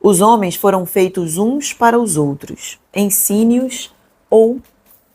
Os homens foram feitos uns para os outros. Ensine-os ou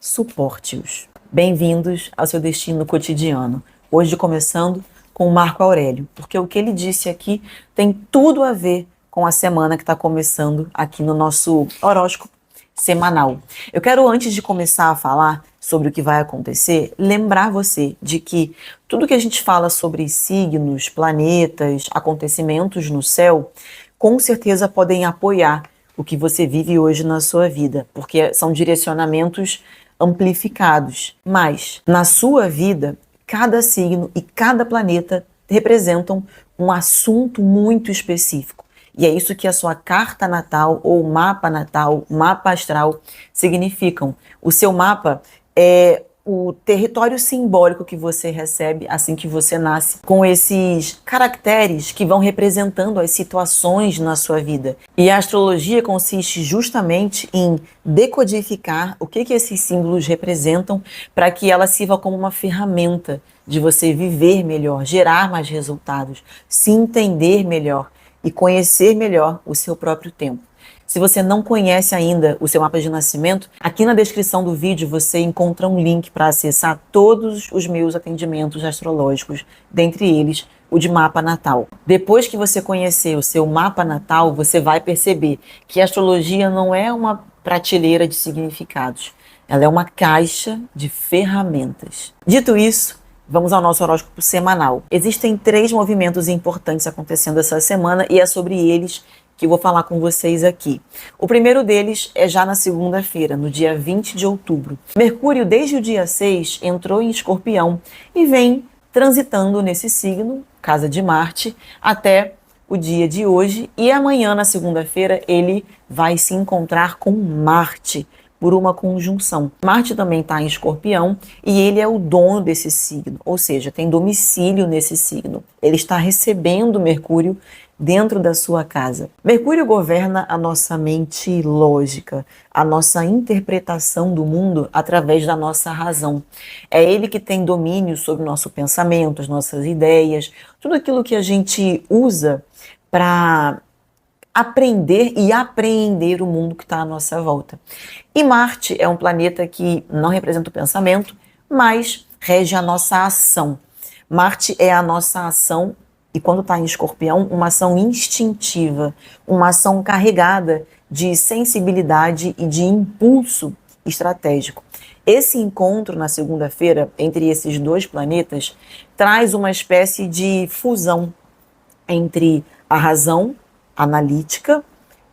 suporte-os. Bem-vindos ao seu destino cotidiano. Hoje começando com Marco Aurélio, porque o que ele disse aqui tem tudo a ver com a semana que está começando aqui no nosso horóscopo semanal. Eu quero, antes de começar a falar sobre o que vai acontecer, lembrar você de que tudo que a gente fala sobre signos, planetas, acontecimentos no céu, com certeza podem apoiar o que você vive hoje na sua vida, porque são direcionamentos amplificados. Mas, na sua vida, cada signo e cada planeta representam um assunto muito específico. E é isso que a sua carta natal, ou natal, mapa astral, significam. O seu mapa é o território simbólico que você recebe assim que você nasce, com esses caracteres que vão representando as situações na sua vida. E a astrologia consiste justamente em decodificar o que esses símbolos representam para que ela sirva como uma ferramenta de você viver melhor, gerar mais resultados, se entender melhor e conhecer melhor o seu próprio tempo. Se você não conhece ainda o seu mapa de nascimento, aqui na descrição do vídeo você encontra um link para acessar todos os meus atendimentos astrológicos, dentre eles o de mapa natal. Depois que você conhecer o seu mapa natal, você vai perceber que a astrologia não é uma prateleira de significados, ela é uma caixa de ferramentas. Dito isso, vamos ao nosso horóscopo semanal. Existem 3 movimentos importantes acontecendo essa semana e é sobre eles que eu vou falar com vocês aqui. O primeiro deles é já na segunda-feira, no dia 20 de outubro. Mercúrio, desde o dia 6, entrou em Escorpião e vem transitando nesse signo, casa de Marte, até o dia de hoje. E amanhã, na segunda-feira, ele vai se encontrar com Marte por uma conjunção. Marte também está em Escorpião e ele é o dono desse signo, ou seja, tem domicílio nesse signo. Ele está recebendo Mercúrio dentro da sua casa. Mercúrio governa a nossa mente lógica, a nossa interpretação do mundo através da nossa razão. É ele que tem domínio sobre o nosso pensamento, as nossas ideias, tudo aquilo que a gente usa para aprender e apreender o mundo que está à nossa volta. E Marte é um planeta que não representa o pensamento, mas rege a nossa ação. Marte é a nossa ação, e quando está em Escorpião, uma ação instintiva, uma ação carregada de sensibilidade e de impulso estratégico. Esse encontro na segunda-feira entre esses 2 planetas traz uma espécie de fusão entre a razão analítica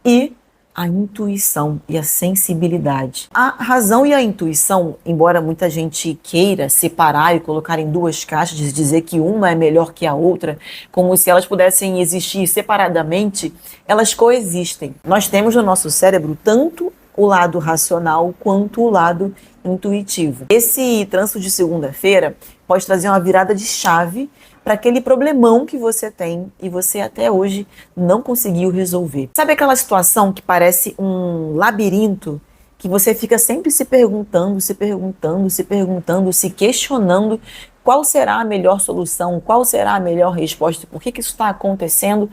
e a intuição e a sensibilidade. A razão e a intuição, embora muita gente queira separar e colocar em 2 caixas, dizer que uma é melhor que a outra, como se elas pudessem existir separadamente, elas coexistem. Nós temos no nosso cérebro tanto o lado racional quanto o lado intuitivo. Esse trânsito de segunda-feira pode trazer uma virada de chave para aquele problemão que você tem e você até hoje não conseguiu resolver. Sabe aquela situação que parece um labirinto, que você fica sempre se perguntando, se questionando qual será a melhor solução, qual será a melhor resposta, por que isso está acontecendo?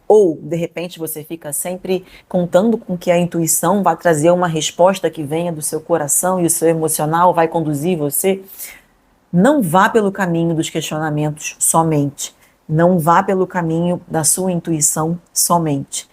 Ou, de repente, você fica sempre contando com que a intuição vai trazer uma resposta que venha do seu coração e o seu emocional vai conduzir você. Não vá pelo caminho dos questionamentos somente. Não vá pelo caminho da sua intuição somente.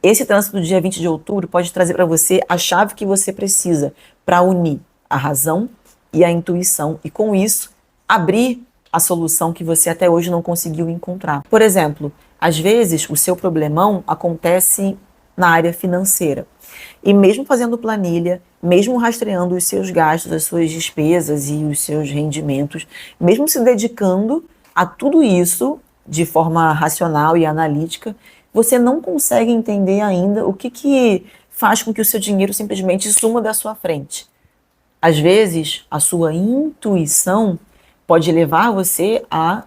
Esse trânsito do dia 20 de outubro pode trazer para você a chave que você precisa para unir a razão e a intuição e, com isso, abrir a solução que você até hoje não conseguiu encontrar. Por exemplo, às vezes o seu problemão acontece na área financeira. E mesmo fazendo planilha, mesmo rastreando os seus gastos, as suas despesas e os seus rendimentos, mesmo se dedicando a tudo isso de forma racional e analítica, você não consegue entender ainda o que faz com que o seu dinheiro simplesmente suma da sua frente. Às vezes, a sua intuição pode levar você a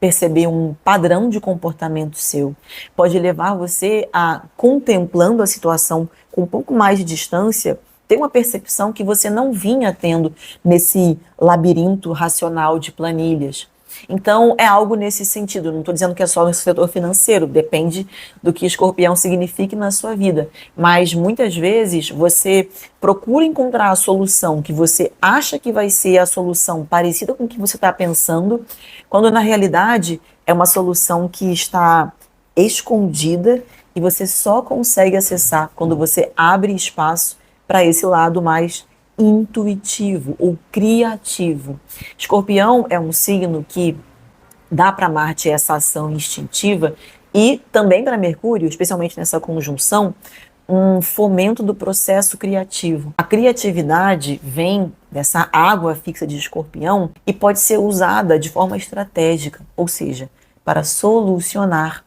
perceber um padrão de comportamento seu, pode levar você a, contemplando a situação com um pouco mais de distância, ter uma percepção que você não vinha tendo nesse labirinto racional de planilhas. Então, é algo nesse sentido. Não estou dizendo que é só no setor financeiro, depende do que escorpião signifique na sua vida. Mas, muitas vezes, você procura encontrar a solução que você acha que vai ser a solução parecida com o que você está pensando, quando, na realidade, é uma solução que está escondida e você só consegue acessar quando você abre espaço para esse lado mais intuitivo ou criativo. Escorpião é um signo que dá para Marte essa ação instintiva e também para Mercúrio, especialmente nessa conjunção, um fomento do processo criativo. A criatividade vem dessa água fixa de Escorpião e pode ser usada de forma estratégica, ou seja, para solucionar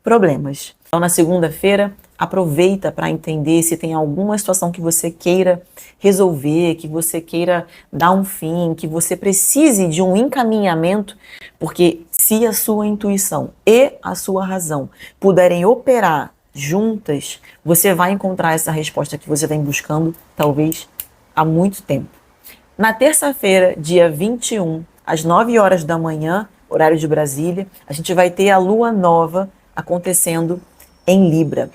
problemas. Então, na segunda-feira, aproveita para entender se tem alguma situação que você queira resolver, que você queira dar um fim, que você precise de um encaminhamento, porque se a sua intuição e a sua razão puderem operar juntas, você vai encontrar essa resposta que você vem buscando, talvez, há muito tempo. Na terça-feira, dia 21, às 9 horas da manhã, horário de Brasília, a gente vai ter a lua nova acontecendo em Libra.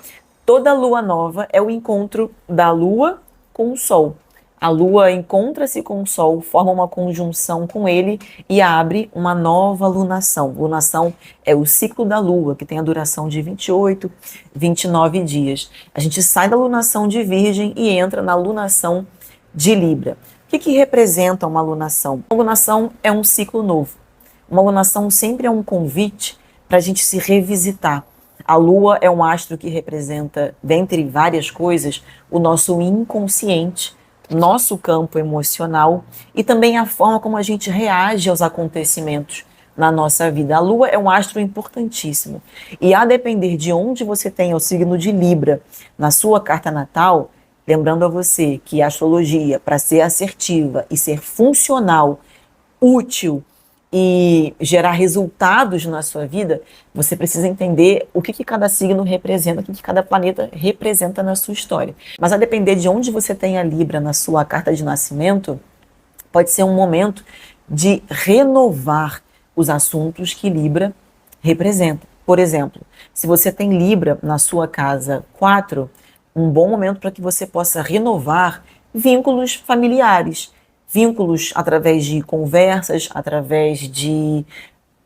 Toda lua nova é o encontro da lua com o sol. A lua encontra-se com o sol, forma uma conjunção com ele e abre uma nova lunação. Lunação é o ciclo da lua, que tem a duração de 28, 29 dias. A gente sai da lunação de Virgem e entra na lunação de Libra. O que representa uma lunação? Uma lunação é um ciclo novo. Uma lunação sempre é um convite para a gente se revisitar. A lua é um astro que representa, dentre várias coisas, o nosso inconsciente, nosso campo emocional e também a forma como a gente reage aos acontecimentos na nossa vida. A lua é um astro importantíssimo. E a depender de onde você tem o signo de Libra na sua carta natal, lembrando a você que a astrologia, para ser assertiva e ser funcional, útil e gerar resultados na sua vida, você precisa entender o que cada signo representa, o que cada planeta representa na sua história. Mas a depender de onde você tem a Libra na sua carta de nascimento, pode ser um momento de renovar os assuntos que Libra representa. Por exemplo, se você tem Libra na sua casa 4, um bom momento para que você possa renovar vínculos familiares, vínculos através de conversas, através de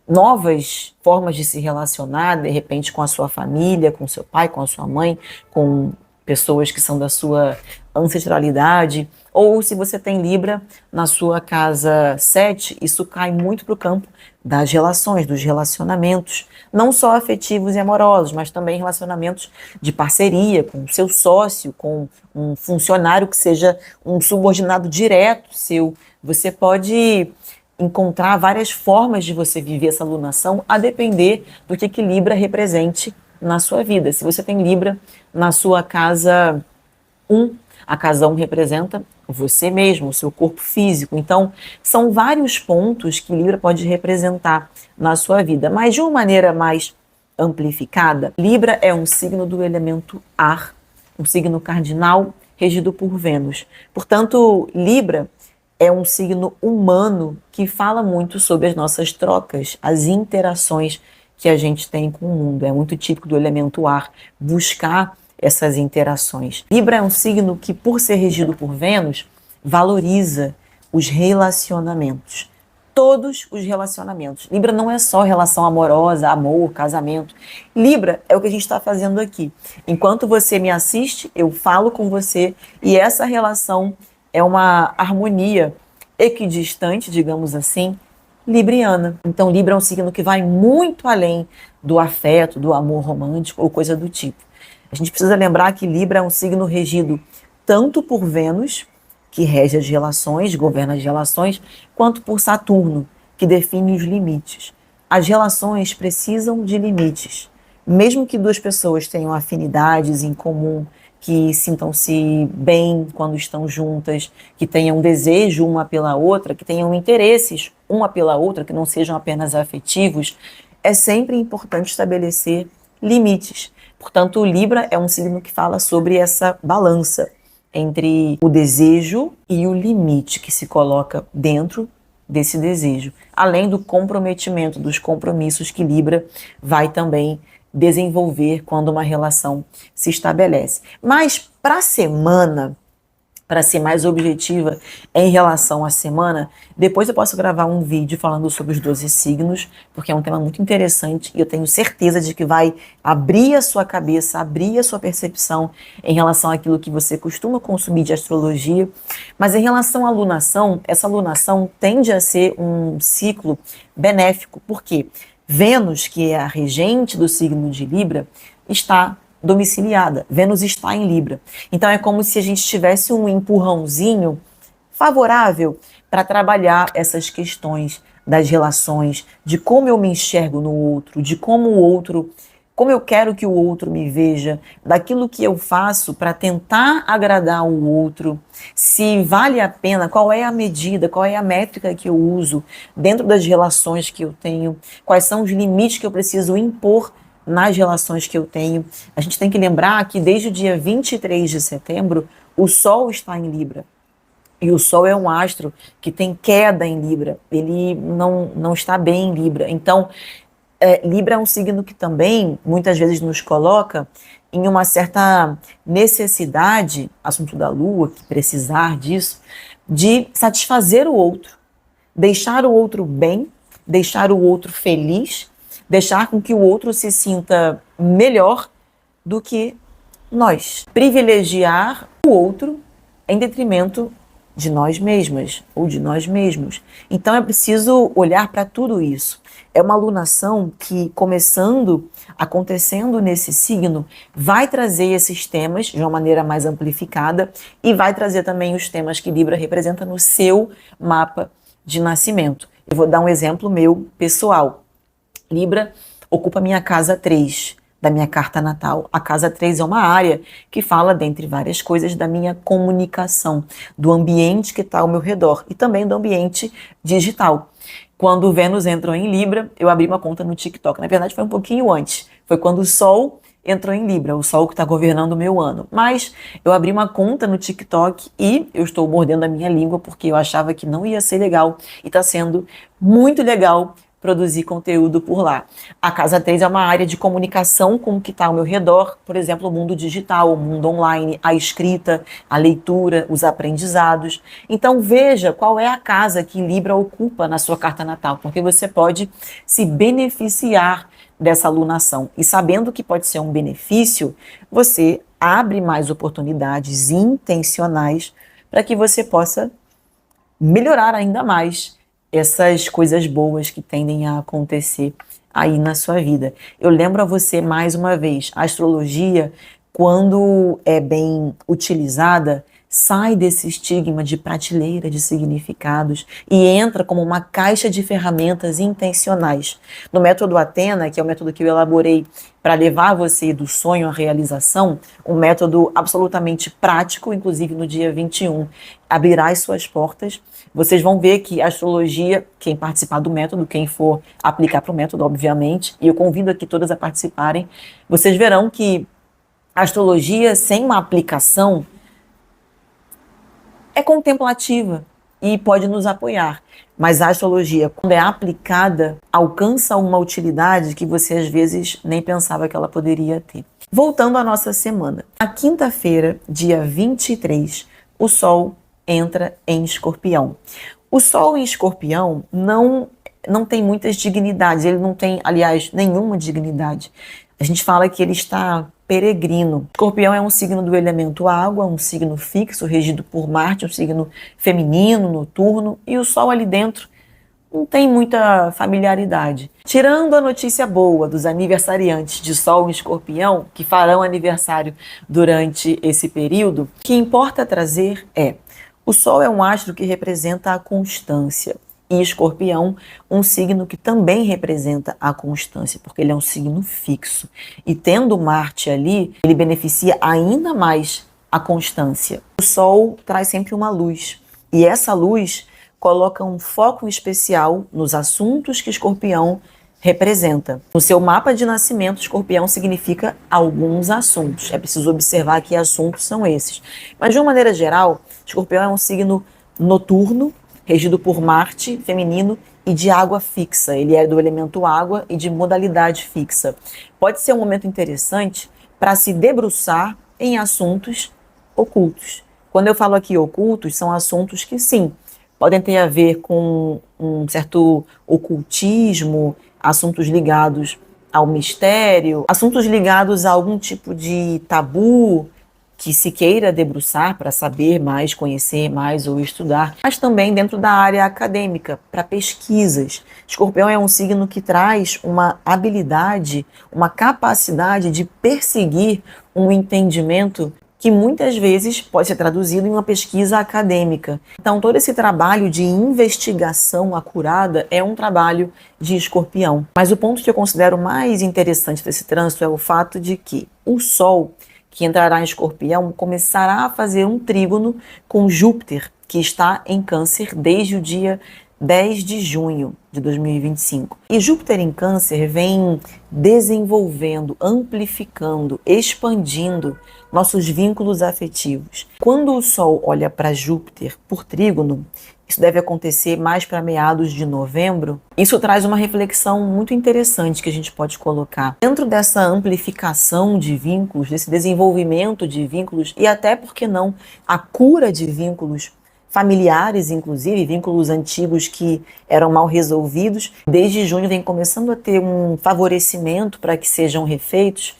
novas formas de se relacionar, de repente com a sua família, com seu pai, com a sua mãe, com pessoas que são da sua ancestralidade. Ou se você tem Libra na sua casa 7, isso cai muito para o campo das relações, dos relacionamentos, não só afetivos e amorosos, mas também relacionamentos de parceria com o seu sócio, com um funcionário que seja um subordinado direto seu. Você pode encontrar várias formas de você viver essa lunação a depender do que Libra represente na sua vida. Se você tem Libra na sua casa 1, a casa 1 representa você mesmo, o seu corpo físico. Então, são vários pontos que Libra pode representar na sua vida. Mas de uma maneira mais amplificada, Libra é um signo do elemento ar, um signo cardinal regido por Vênus. Portanto, Libra é um signo humano que fala muito sobre as nossas trocas, as interações que a gente tem com o mundo. É muito típico do elemento ar buscar essas interações. Libra é um signo que, por ser regido por Vênus, valoriza os relacionamentos. Todos os relacionamentos. Libra não é só relação amorosa, amor, casamento. Libra é o que a gente está fazendo aqui. Enquanto você me assiste, eu falo com você e essa relação é uma harmonia equidistante, digamos assim, libriana. Então, Libra é um signo que vai muito além do afeto, do amor romântico ou coisa do tipo. A gente precisa lembrar que Libra é um signo regido tanto por Vênus, que rege as relações, governa as relações, quanto por Saturno, que define os limites. As relações precisam de limites. Mesmo que duas pessoas tenham afinidades em comum, que sintam-se bem quando estão juntas, que tenham desejo uma pela outra, que tenham interesses uma pela outra, que não sejam apenas afetivos, é sempre importante estabelecer limites. Portanto, o Libra é um signo que fala sobre essa balança entre o desejo e o limite que se coloca dentro desse desejo, além do comprometimento, dos compromissos que Libra vai também desenvolver quando uma relação se estabelece. Mas para a semana, para ser mais objetiva em relação à semana, depois eu posso gravar um vídeo falando sobre os 12 signos, porque é um tema muito interessante e eu tenho certeza de que vai abrir a sua cabeça, abrir a sua percepção em relação àquilo que você costuma consumir de astrologia. Mas em relação à lunação, essa lunação tende a ser um ciclo benéfico, porque Vênus, que é a regente do signo de Libra, está domiciliada. Vênus está em Libra. Então é como se a gente tivesse um empurrãozinho favorável para trabalhar essas questões das relações, de como eu me enxergo no outro, de como o outro, como eu quero que o outro me veja, daquilo que eu faço para tentar agradar o outro, se vale a pena, qual é a medida, qual é a métrica que eu uso dentro das relações que eu tenho, quais são os limites que eu preciso impor nas relações que eu tenho. A gente tem que lembrar que desde o dia 23 de setembro, o Sol está em Libra. E o Sol é um astro que tem queda em Libra. Ele não está bem em Libra. Então, Libra é um signo que também, muitas vezes, nos coloca em uma certa necessidade, assunto da Lua, que precisar disso, de satisfazer o outro, deixar o outro bem, deixar o outro feliz, deixar com que o outro se sinta melhor do que nós. Privilegiar o outro em detrimento de nós mesmas ou de nós mesmos. Então é preciso olhar para tudo isso. É uma alunação que, acontecendo nesse signo, vai trazer esses temas de uma maneira mais amplificada e vai trazer também os temas que Libra representa no seu mapa de nascimento. Eu vou dar um exemplo meu pessoal. Libra ocupa minha casa 3 da minha carta natal. A casa 3 é uma área que fala, dentre várias coisas, da minha comunicação, do ambiente que está ao meu redor e também do ambiente digital. Quando Vênus entrou em Libra, eu abri uma conta no TikTok. Na verdade, foi um pouquinho antes. Foi quando o Sol entrou em Libra, o Sol que está governando o meu ano. Mas eu abri uma conta no TikTok e eu estou mordendo a minha língua porque eu achava que não ia ser legal e está sendo muito legal produzir conteúdo por lá. A Casa 3 é uma área de comunicação com o que está ao meu redor, por exemplo, o mundo digital, o mundo online, a escrita, a leitura, os aprendizados. Então veja qual é a casa que Libra ocupa na sua carta natal, porque você pode se beneficiar dessa alunação. E sabendo que pode ser um benefício, você abre mais oportunidades intencionais para que você possa melhorar ainda mais essas coisas boas que tendem a acontecer aí na sua vida. Eu lembro a você mais uma vez, a astrologia, quando é bem utilizada, sai desse estigma de prateleira de significados e entra como uma caixa de ferramentas intencionais. No método Athena, que é o método que eu elaborei para levar você do sonho à realização, um método absolutamente prático, inclusive no dia 21, abrirá as suas portas. Vocês vão ver que a astrologia, quem participar do método, quem for aplicar para o método, obviamente, e eu convido aqui todas a participarem, vocês verão que a astrologia, sem uma aplicação, é contemplativa e pode nos apoiar. Mas a astrologia, quando é aplicada, alcança uma utilidade que você às vezes nem pensava que ela poderia ter. Voltando à nossa semana. Na quinta-feira, dia 23, o Sol entra em Escorpião. O Sol em Escorpião não tem muitas dignidades, ele não tem, aliás, nenhuma dignidade. A gente fala que ele está peregrino. Escorpião é um signo do elemento água, um signo fixo, regido por Marte, um signo feminino, noturno, e o Sol ali dentro não tem muita familiaridade. Tirando a notícia boa dos aniversariantes de Sol em Escorpião, que farão aniversário durante esse período, o que importa trazer é: o Sol é um astro que representa a constância. E Escorpião, um signo que também representa a constância, porque ele é um signo fixo. E tendo Marte ali, ele beneficia ainda mais a constância. O Sol traz sempre uma luz, e essa luz coloca um foco especial nos assuntos que Escorpião representa. No seu mapa de nascimento, Escorpião significa alguns assuntos. É preciso observar que assuntos são esses. Mas, de uma maneira geral, Escorpião é um signo noturno, regido por Marte, feminino, e de água fixa. Ele é do elemento água e de modalidade fixa. Pode ser um momento interessante para se debruçar em assuntos ocultos. Quando eu falo aqui ocultos, são assuntos que, sim, podem ter a ver com um certo ocultismo, assuntos ligados ao mistério, assuntos ligados a algum tipo de tabu que se queira debruçar para saber mais, conhecer mais ou estudar, mas também dentro da área acadêmica, para pesquisas. Escorpião é um signo que traz uma habilidade, uma capacidade de perseguir um entendimento que muitas vezes pode ser traduzido em uma pesquisa acadêmica. Então, todo esse trabalho de investigação acurada é um trabalho de Escorpião. Mas o ponto que eu considero mais interessante desse trânsito é o fato de que o Sol, que entrará em Escorpião, começará a fazer um trígono com Júpiter, que está em Câncer desde o dia 10 de junho de 2025. E Júpiter em Câncer vem desenvolvendo, amplificando, expandindo nossos vínculos afetivos. Quando o Sol olha para Júpiter por trígono, isso deve acontecer mais para meados de novembro. Isso traz uma reflexão muito interessante que a gente pode colocar. Dentro dessa amplificação de vínculos, desse desenvolvimento de vínculos e até, por que não, a cura de vínculos familiares, inclusive, vínculos antigos que eram mal resolvidos, desde junho vem começando a ter um favorecimento para que sejam refeitos.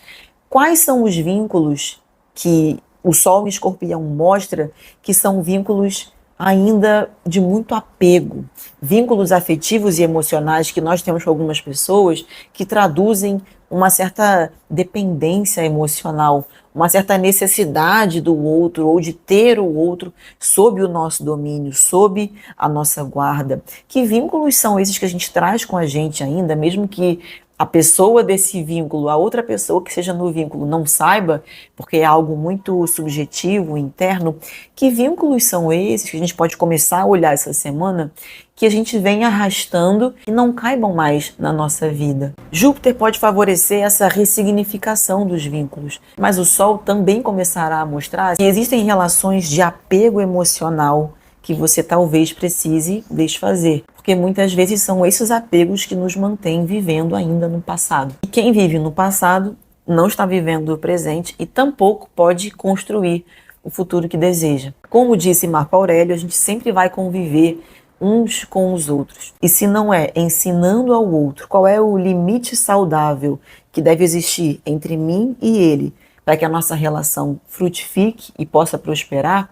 Quais são os vínculos que o Sol em Escorpião mostra que são vínculos ainda de muito apego, vínculos afetivos e emocionais que nós temos com algumas pessoas que traduzem uma certa dependência emocional, uma certa necessidade do outro ou de ter o outro sob o nosso domínio, sob a nossa guarda. Que vínculos são esses que a gente traz com a gente ainda, mesmo que a pessoa desse vínculo, a outra pessoa que seja no vínculo não saiba, porque é algo muito subjetivo, interno? Que vínculos são esses que a gente pode começar a olhar essa semana que a gente vem arrastando e não caibam mais na nossa vida? Júpiter pode favorecer essa ressignificação dos vínculos, mas o Sol também começará a mostrar que existem relações de apego emocional que você talvez precise desfazer, porque muitas vezes são esses apegos que nos mantêm vivendo ainda no passado. E quem vive no passado não está vivendo o presente e tampouco pode construir o futuro que deseja. Como disse Marco Aurélio, a gente sempre vai conviver uns com os outros. E se não é ensinando ao outro qual é o limite saudável que deve existir entre mim e ele, para que a nossa relação frutifique e possa prosperar,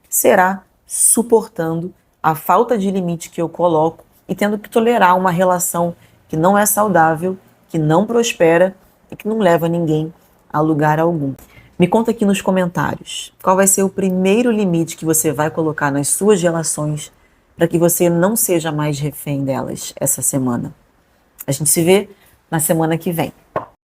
será suportando a falta de limite que eu coloco e tendo que tolerar uma relação que não é saudável, que não prospera e que não leva ninguém a lugar algum. Me conta aqui nos comentários qual vai ser o primeiro limite que você vai colocar nas suas relações para que você não seja mais refém delas essa semana. A gente se vê na semana que vem.